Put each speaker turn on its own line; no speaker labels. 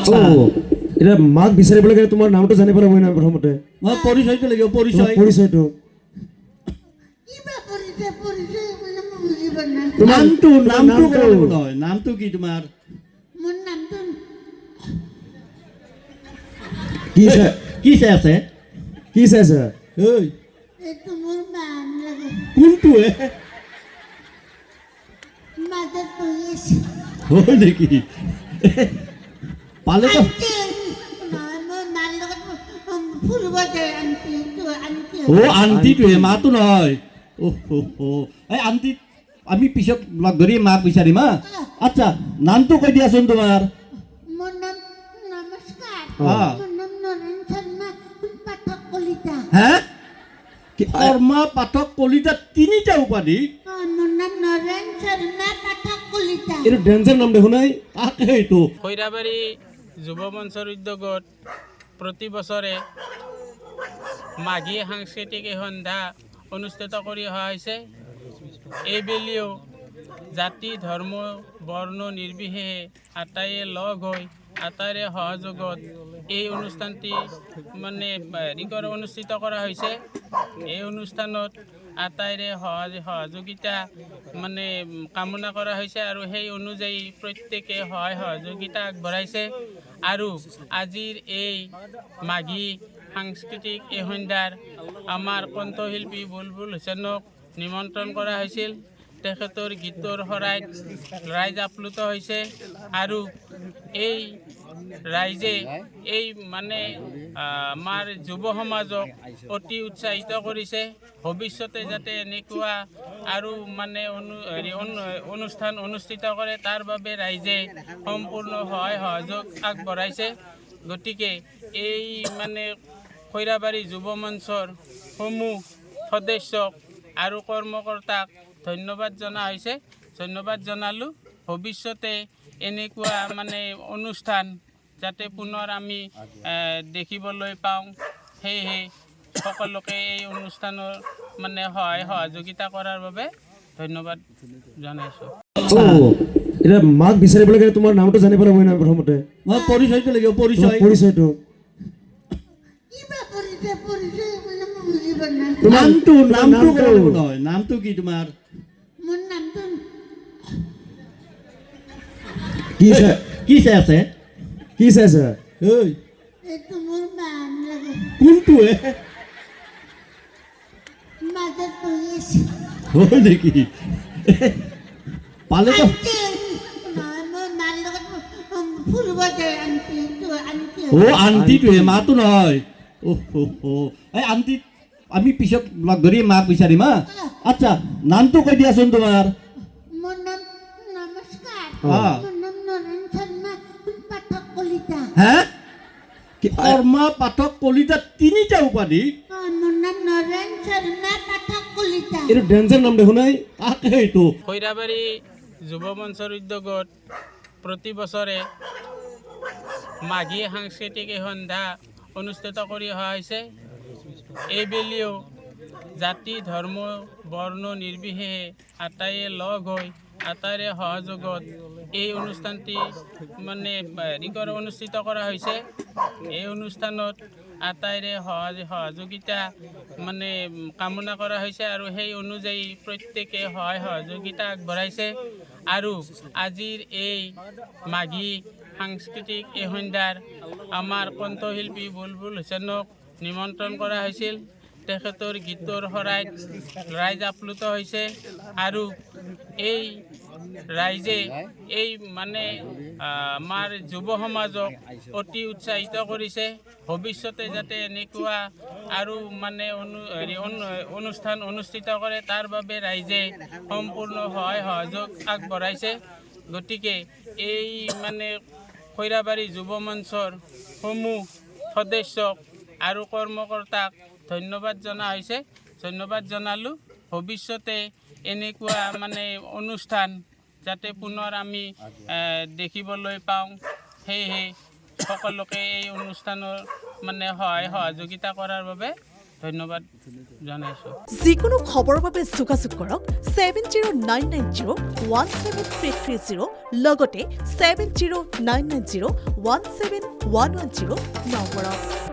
আচ্ছা
এটা মাক বিচাৰিবলৈ গ'লে তোমাৰ নামটো জানিব লাগিব না প্ৰথমতে
মই পৰিচয়টো লাগিব
পৰিচয়টো
কিবা পৰিচয় মানে মই বুজিব নাই।
নামটো ক'ব লাগিব নহয় নামটো কি তোমাৰ
মোৰ নামটো
কি চাই আছে
কি চাইছা
ঐ
এইটো মোৰ বান লাগে
কোনটো
মাজত বহি আছে
হয় নেকি পালেতো
আন্টি নহয় মোৰ মাৰ লগত ফুৰিব যায় আন্টি আন্টি
আন্টিটোৱে মাতো নহয় এই আন্টি আমি পিছত লগ ধৰি মাক বিচাৰিম হা আচ্ছা নামটো কৈ দিয়াচোন তোমাৰ
মোৰ নাম নমস্কাৰ
অ'।
মোৰ নাম নৰেন শৰ্মা পাঠক কলিতা
হে শৰ্মা পাঠক কলিতা তিনিটা উপাধি
মোৰ নাম নৰেন শৰ্মা পাঠক কলিতা
এইটো ডেঞ্জাৰ নাম দেখোন নাই
তাকেইতো
খৈৰাবাৰী যুৱ মঞ্চৰ উদ্যোগত প্ৰতি বছৰে মাঘী সাংস্কৃতিক সন্ধ্যা অনুষ্ঠিত কৰি অহা হৈছে। এইবেলিও জাতি ধৰ্ম বৰ্ণ নিৰ্বিশেষে আটাইয়ে লগ হৈ আটাইৰে সহযোগত এই অনুষ্ঠানটি মানে অনুষ্ঠিত কৰা হৈছে। এই অনুষ্ঠানত আটাইৰে সহযোগিতা মানে কামনা কৰা হৈছে আৰু সেই অনুযায়ী প্ৰত্যেকে সহায় সহযোগিতা আগবঢ়াইছে আৰু আজিৰ এই মাঘী সাংস্কৃতিক এই সন্ধ্যাৰ আমাৰ কণ্ঠশিল্পী বুলবুল হুছেইনক নিমন্ত্ৰণ কৰা হৈছিল। তেখেতৰ গীতৰ শৰাইত ৰাইজ আপ্লুত হৈছে আৰু এই ৰাইজে এই মানে আমাৰ যুৱ সমাজক অতি উৎসাহিত কৰিছে। ভৱিষ্যতে যাতে এনেকুৱা আৰু মানে অনুষ্ঠান অনুষ্ঠিত কৰে তাৰ বাবে ৰাইজে সম্পূৰ্ণ সহায় সহযোগ আগবঢ়াইছে। গতিকে এই মানে খৈৰাবাৰী যুৱ মঞ্চৰ সমূহ সদস্যক আৰু কৰ্মকৰ্তাক ধন্যবাদ জনা হৈছে। ধন্যবাদ জনালোঁ। ভৱিষ্যতে এনেকুৱা মানে অনুষ্ঠান যাতে পুনৰ আমি দেখিবলৈ পাওঁ সেয়েহে সকলোকে এই অনুষ্ঠানৰ মানে সহায় সহযোগিতা কৰাৰ বাবে ধন্যবাদ জনাইছোঁ।
এতিয়া মাক বিচাৰিবলৈ গ'লে তোমাৰ নামটো জানিব লাগিব না প্ৰথমতে
মই পৰিচয়টো লাগিব
পৰিচয়টো
কিবা পৰিচয় মানে মই বুজিব নাই।
নামটো ক'ব লাগিব নহয় নামটো কি তোমাৰ
মোৰ নামটো
কি চাই আছে
কি চাইছা
ঐ
এইটো মোৰ বান লাগে
কোনটো
মাজত বহি আছে
হয় নেকি পালেতো
আন্টি নহয় মোৰ মাৰ লগত ফুৰিব যায় আন্টি
আন্টিটোৱে মাতো নহয় এই আন্টি আমি পিছত লগ ধৰি মাক বিচাৰিম হা আচ্ছা নামটো কৈ দিয়াচোন তোমাৰ
মোৰ নাম নমস্কাৰ
অ'।
মোৰ নাম নৰেন শৰ্মা পাঠক কলিতা
হে শৰ্মা পাঠক কলিতা তিনিটা উপাধি
মোৰ নাম নৰেন শৰ্মা পাঠক কলিতা
এইটো ডেঞ্জাৰ নাম দেখোন নাই
তাকেইতো
খৈৰাবাৰী যুৱ মঞ্চৰ উদ্যোগত প্ৰতি বছৰে মাঘী সাংস্কৃতিক সন্ধ্যা অনুষ্ঠিত কৰি অহা হৈছে। এইবেলিও জাতি ধৰ্ম বৰ্ণ নিৰ্বিশেষে আটাইয়ে লগ হৈ আটাইৰে সহযোগত এই অনুষ্ঠানটি মানে অনুষ্ঠিত কৰা হৈছে। এই অনুষ্ঠানত আটাইৰে সহযোগিতা মানে কামনা কৰা হৈছে আৰু সেই অনুযায়ী প্ৰত্যেকে সহায় সহযোগিতা আগবঢ়াইছে আৰু আজিৰ এই মাঘী সাংস্কৃতিক এই সন্ধ্যাৰ আমাৰ কণ্ঠশিল্পী বুলবুল হুছেইনক নিমন্ত্ৰণ কৰা হৈছিল। তেখেতৰ গীতৰ শৰাইত ৰাইজ আপ্লুত হৈছে আৰু এই ৰাইজে এই মানে আমাৰ যুৱ সমাজক অতি উৎসাহিত কৰিছে। ভৱিষ্যতে যাতে এনেকুৱা আৰু মানে অনুষ্ঠান অনুষ্ঠিত কৰে তাৰ বাবে ৰাইজে সম্পূৰ্ণ সহায় সহযোগ আগবঢ়াইছে। গতিকে এই মানে খৈৰাবাৰী যুৱ মঞ্চৰ সমূহ সদস্যক আৰু কৰ্মকৰ্তাক ধন্যবাদ জনা হৈছে। ধন্যবাদ জনালোঁ। ভৱিষ্যতে এনেকুৱা মানে অনুষ্ঠান যাতে পুনৰ আমি দেখিবলৈ পাওঁ সেয়েহে সকলোকে এই অনুষ্ঠানৰ মানে সহায় সহযোগিতা কৰাৰ বাবে ধন্যবাদ জনাইছোঁ।
যিকোনো খবৰৰ বাবে যোগাযোগ কৰক 7099017330 লগতে 7099017110 নম্বৰত।